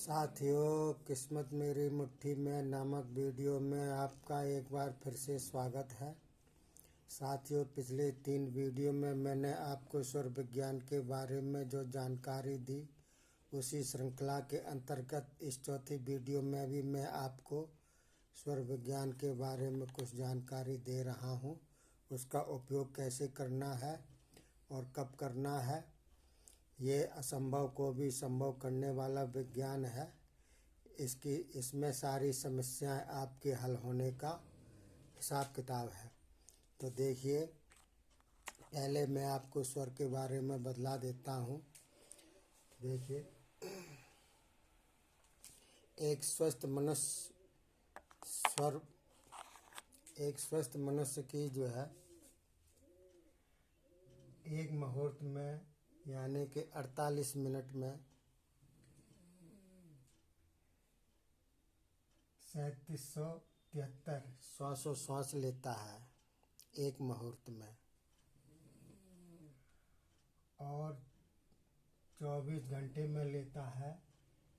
साथियों, किस्मत मेरी मुट्ठी में नामक वीडियो में आपका एक बार फिर से स्वागत है। साथियों, पिछले 3 वीडियो में मैंने आपको स्वर विज्ञान के बारे में जो जानकारी दी, उसी श्रृंखला के अंतर्गत इस चौथी वीडियो में भी मैं आपको स्वर विज्ञान के बारे में कुछ जानकारी दे रहा हूँ। उसका उपयोग कैसे करना है और कब करना है। ये असंभव को भी संभव करने वाला विज्ञान है। इसमें सारी समस्याएं आपके हल होने का हिसाब किताब है। तो देखिए, पहले मैं आपको स्वर के बारे में बतला देता हूँ। देखिए, एक स्वस्थ मनुष्य की जो है एक मुहूर्त में यानी कि 48 मिनट में 3773 श्वास लेता है एक मुहूर्त में, और 24 घंटे में लेता है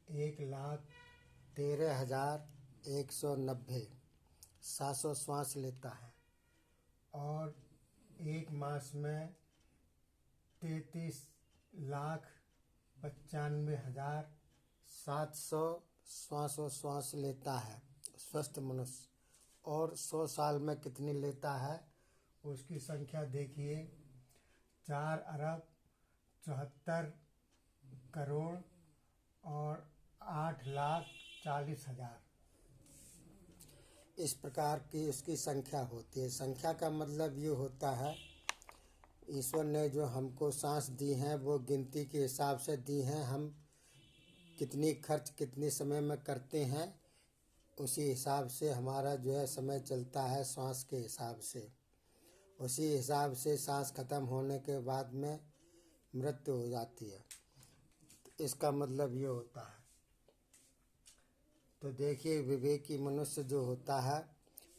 1,13,190 700 श्वास लेता है, और एक मास में 33,95,700 श्वास लेता है स्वस्थ मनुष्य। और 100 साल में कितनी लेता है उसकी संख्या देखिए, 4,74,00,00,000 और 8,40,000। इस प्रकार की उसकी संख्या होती है। संख्या का मतलब ये होता है, ईश्वर ने जो हमको सांस दी हैं वो गिनती के हिसाब से दी हैं। हम कितनी खर्च कितने समय में करते हैं, उसी हिसाब से हमारा जो है समय चलता है, सांस के हिसाब से। उसी हिसाब से सांस खत्म होने के बाद में मृत्यु हो जाती है। इसका मतलब ये होता है। तो देखिए, विवेकी मनुष्य जो होता है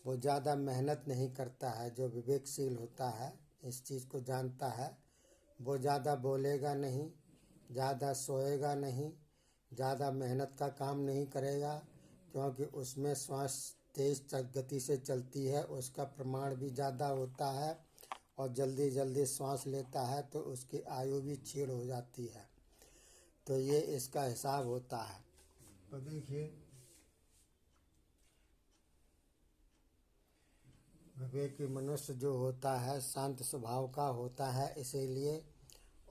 वो ज़्यादा मेहनत नहीं करता है। जो विवेकशील होता है, इस चीज़ को जानता है, वो ज़्यादा बोलेगा नहीं, ज़्यादा सोएगा नहीं, ज़्यादा मेहनत का काम नहीं करेगा, क्योंकि उसमें श्वास तेज गति से चलती है, उसका प्रमाण भी ज़्यादा होता है, और जल्दी जल्दी श्वास लेता है तो उसकी आयु भी क्षीण हो जाती है। तो ये इसका हिसाब होता है। तो देखिए, विवेकी मनुष्य जो होता है शांत स्वभाव का होता है, इसीलिए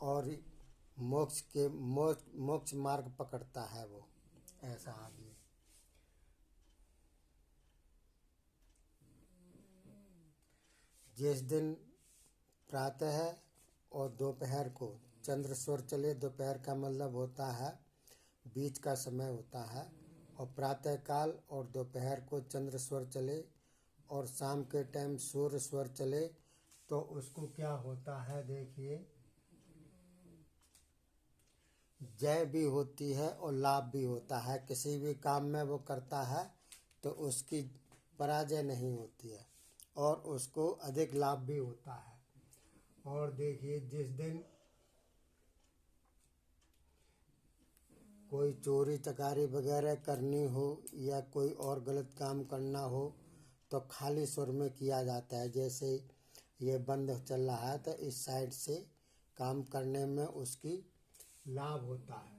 और मोक्ष मार्ग पकड़ता है वो, ऐसा आदमी। जिस दिन प्रातः और दोपहर को चंद्र स्वर चले, दोपहर का मतलब होता है बीच का समय होता है, और प्रातः काल और दोपहर को चंद्र स्वर चले और शाम के टाइम सूर्य स्वर चले, तो उसको क्या होता है देखिए, जय भी होती है और लाभ भी होता है। किसी भी काम में वो करता है तो उसकी पराजय नहीं होती है, और उसको अधिक लाभ भी होता है। और देखिए, जिस दिन कोई चोरी चकारी वगैरह करनी हो या कोई और गलत काम करना हो तो खाली सुर में किया जाता है। जैसे ये बंद चल रहा है तो इस साइड से काम करने में उसकी लाभ होता है।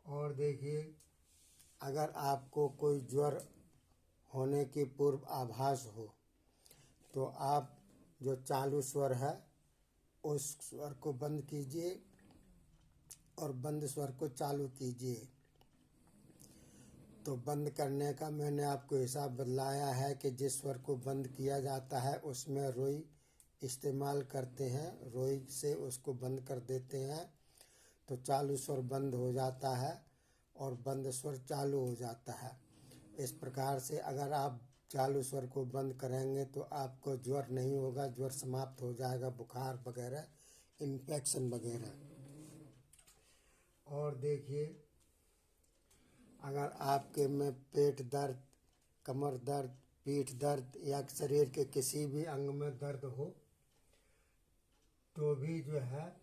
और देखिए, अगर आपको कोई ज्वर होने की पूर्व आभास हो तो आप जो चालू स्वर है उस स्वर को बंद कीजिए और बंद स्वर को चालू कीजिए। तो बंद करने का मैंने आपको हिसाब बतलाया है कि जिस स्वर को बंद किया जाता है उसमें रोई इस्तेमाल करते हैं, रोई से उसको बंद कर देते हैं, तो चालू स्वर बंद हो जाता है और बंद स्वर चालू हो जाता है। इस प्रकार से अगर आप चालू स्वर को बंद करेंगे तो आपको ज्वर नहीं होगा, ज्वर समाप्त हो जाएगा, बुखार वगैरह, इन्फेक्शन वगैरह। और देखिए, अगर आपके में पेट दर्द, कमर दर्द, पीठ दर्द या शरीर के किसी भी अंग में दर्द हो तो भी जो है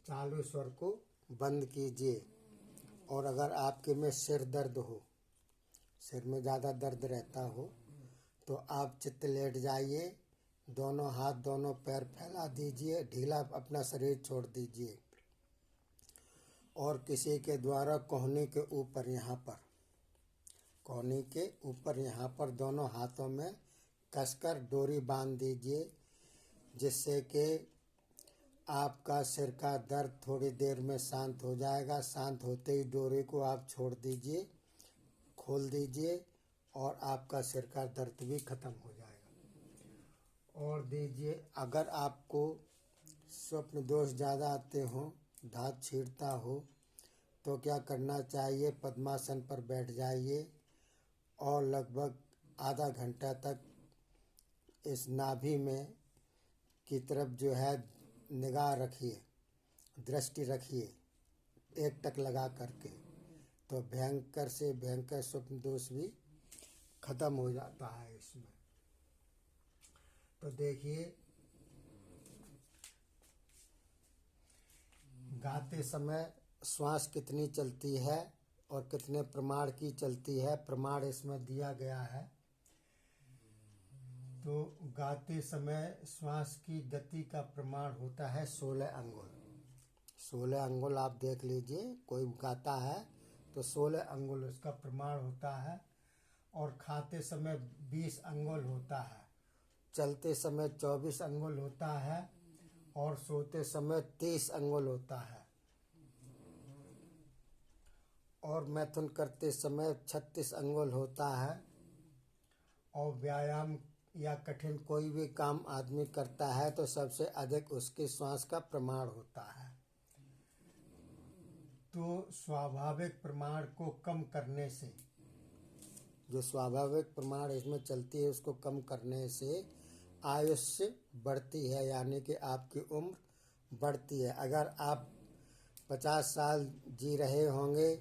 चालू स्वर को बंद कीजिए। और अगर आपके में सिर दर्द हो, सिर में ज़्यादा दर्द रहता हो, तो आप चित्त लेट जाइए, दोनों हाथ दोनों पैर फैला दीजिए, ढीला अपना शरीर छोड़ दीजिए और किसी के द्वारा कोहनी के ऊपर कोहनी के ऊपर यहाँ पर दोनों हाथों में कसकर डोरी बांध दीजिए, जिससे कि आपका सिर का दर्द थोड़ी देर में शांत हो जाएगा। शांत होते ही डोरी को आप छोड़ दीजिए, खोल दीजिए और आपका सिर का दर्द भी खत्म हो जाएगा। और दीजिए, अगर आपको स्वप्न दोष ज़्यादा आते हों, धात छीड़ता हो, तो क्या करना चाहिए, पद्मासन पर बैठ जाइए और लगभग आधा घंटा तक इस नाभि में की तरफ जो है निगाह रखिए, दृष्टि रखिए एक टक लगा करके, तो भयंकर से भयंकर स्वप्न दोष भी खत्म हो जाता है इसमें। तो देखिए, गाते समय श्वास कितनी चलती है और कितने प्रमाण की चलती है, प्रमाण इसमें दिया गया है। तो गाते समय श्वास की गति का प्रमाण होता है 16 अंगुल। 16 अंगुल आप देख लीजिए, कोई गाता है तो 16 अंगुल उसका प्रमाण होता है। और खाते समय 20 अंगुल होता है, चलते समय 24 अंगुल होता है और सोते समय 30 अंगुल होता है, और मैथुन करते समय 36 अंगुल होता है। और व्यायाम या कठिन कोई भी काम आदमी करता है तो सबसे अधिक उसके श्वास का प्रमाण होता है। तो स्वाभाविक प्रमाण को कम करने से, जो स्वाभाविक प्रमाण इसमें चलती है उसको कम करने से आयुष्य बढ़ती है, यानी कि आपकी उम्र बढ़ती है। अगर आप 50 साल जी रहे होंगे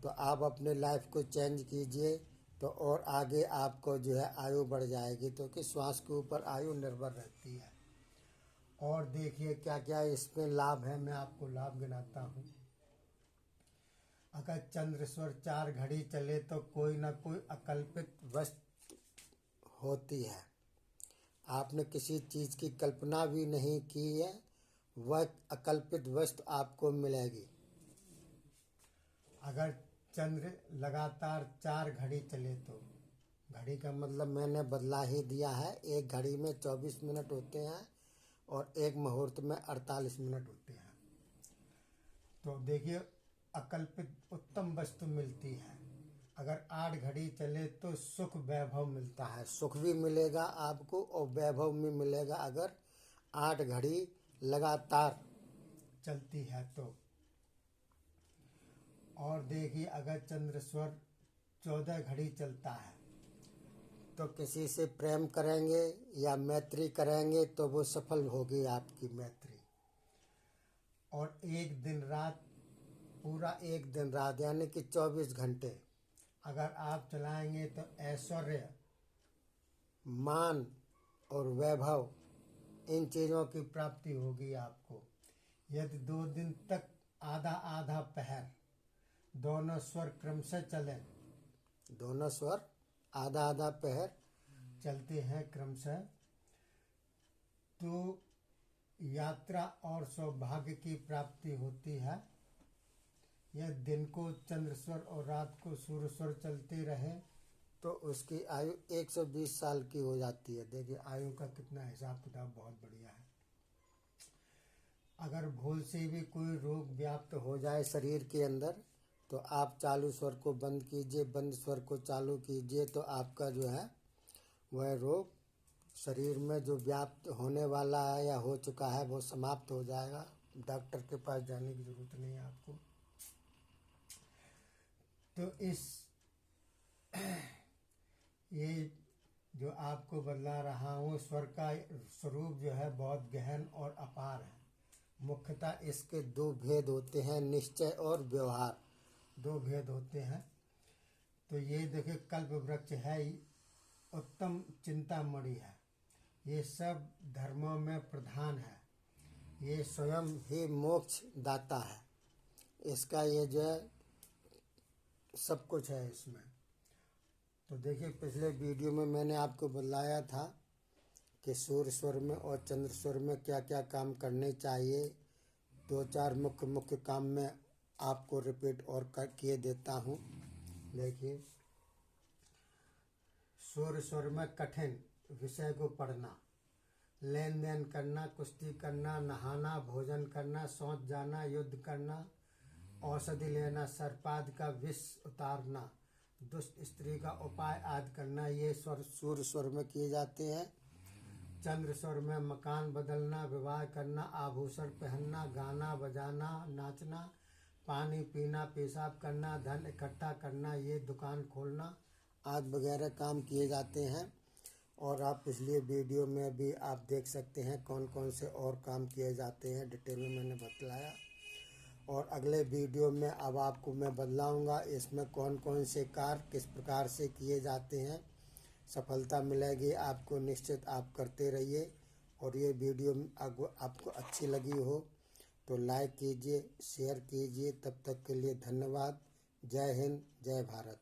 तो आप अपने लाइफ को चेंज कीजिए, तो और आगे आपको जो है आयु बढ़ जाएगी, तो कि श्वास के ऊपर आयु निर्भर रहती है। और देखिए क्या क्या इसमें लाभ है, मैं आपको लाभ गिनाता हूँ। अगर चंद्रेश्वर 4 घड़ी चले तो कोई ना कोई अकल्पित वस्तु होती है, आपने किसी चीज़ की कल्पना भी नहीं की है, वह अकल्पित वस्तु आपको मिलेगी। अगर चंद्र लगातार 4 घड़ी चले तो, घड़ी का मतलब मैंने बदला ही दिया है, एक घड़ी में 24 मिनट होते हैं और एक मुहूर्त में 48 मिनट होते हैं। तो देखिए, अकल्पित उत्तम वस्तु मिलती है। अगर 8 घड़ी चले तो सुख वैभव मिलता है, सुख भी मिलेगा आपको और वैभव भी मिलेगा अगर 8 घड़ी लगातार चलती है तो। और देखिए, अगर चंद्रेश्वर 14 घड़ी चलता है तो किसी से प्रेम करेंगे या मैत्री करेंगे तो वो सफल होगी आपकी मैत्री। और एक दिन रात, पूरा एक दिन रात यानी कि 24 घंटे अगर आप चलाएंगे तो ऐश्वर्य, मान और वैभव, इन चीज़ों की प्राप्ति होगी आपको। यदि 2 दिन तक आधा आधा पहर दोनों स्वर क्रमशः चले, दोनों स्वर आधा आधा पहर चलते हैं क्रमशः, तो यात्रा और सौभाग्य की प्राप्ति होती है। यह दिन को चंद्र स्वर और रात को सूर्य स्वर चलते रहे तो उसकी आयु 120 साल की हो जाती है। देखिए आयु का कितना हिसाब किताब बहुत बढ़िया है। अगर भूल से भी कोई रोग व्याप्त हो जाए शरीर के अंदर तो आप चालू स्वर को बंद कीजिए, बंद स्वर को चालू कीजिए, तो आपका जो है वह रोग शरीर में जो व्याप्त होने वाला है या हो चुका है वो समाप्त हो जाएगा। डॉक्टर के पास जाने की ज़रूरत नहीं है आपको। तो इस ये जो आपको बतला रहा हूँ, स्वर का स्वरूप जो है बहुत गहन और अपार है। मुख्यतः इसके 2 भेद होते हैं, निश्चय और व्यवहार, 2 भेद होते हैं। तो ये देखिए, कल्प वृक्ष है, उत्तम चिंतामणि है, ये सब धर्मों में प्रधान है, ये स्वयं ही मोक्ष दाता है। इसका ये जो है सब कुछ है इसमें। तो देखिए, पिछले वीडियो में मैंने आपको बताया था कि सूर्य स्वर में और चंद्र स्वर में क्या क्या काम करने चाहिए। 2-4 मुख्य काम में आपको रिपीट और किए देता हूँ। देखिए, सूर्य स्वर में कठिन विषय को पढ़ना, लेन देन करना, कुश्ती करना, नहाना, भोजन करना, शौच जाना, युद्ध करना, औषधि लेना, सर्पाद का विष उतारना, दुष्ट स्त्री का उपाय आदि करना, ये स्वर सूर्य स्वर में किए जाते हैं। चंद्र स्वर में मकान बदलना, विवाह करना, आभूषण पहनना, गाना बजाना, नाचना, पानी पीना, पेशाब करना, धन इकट्ठा करना, ये दुकान खोलना आदि वगैरह काम किए जाते हैं। और आप पिछले वीडियो में भी आप देख सकते हैं कौन कौन से और काम किए जाते हैं, डिटेल में मैंने बतलाया। और अगले वीडियो में अब आपको मैं बतलाऊंगा इसमें कौन कौन से कार्य किस प्रकार से किए जाते हैं। सफलता मिलेगी आपको निश्चित, आप करते रहिए। और ये वीडियो आपको अच्छी लगी हो तो लाइक कीजिए, शेयर कीजिए। तब तक के लिए धन्यवाद। जय हिंद, जय भारत।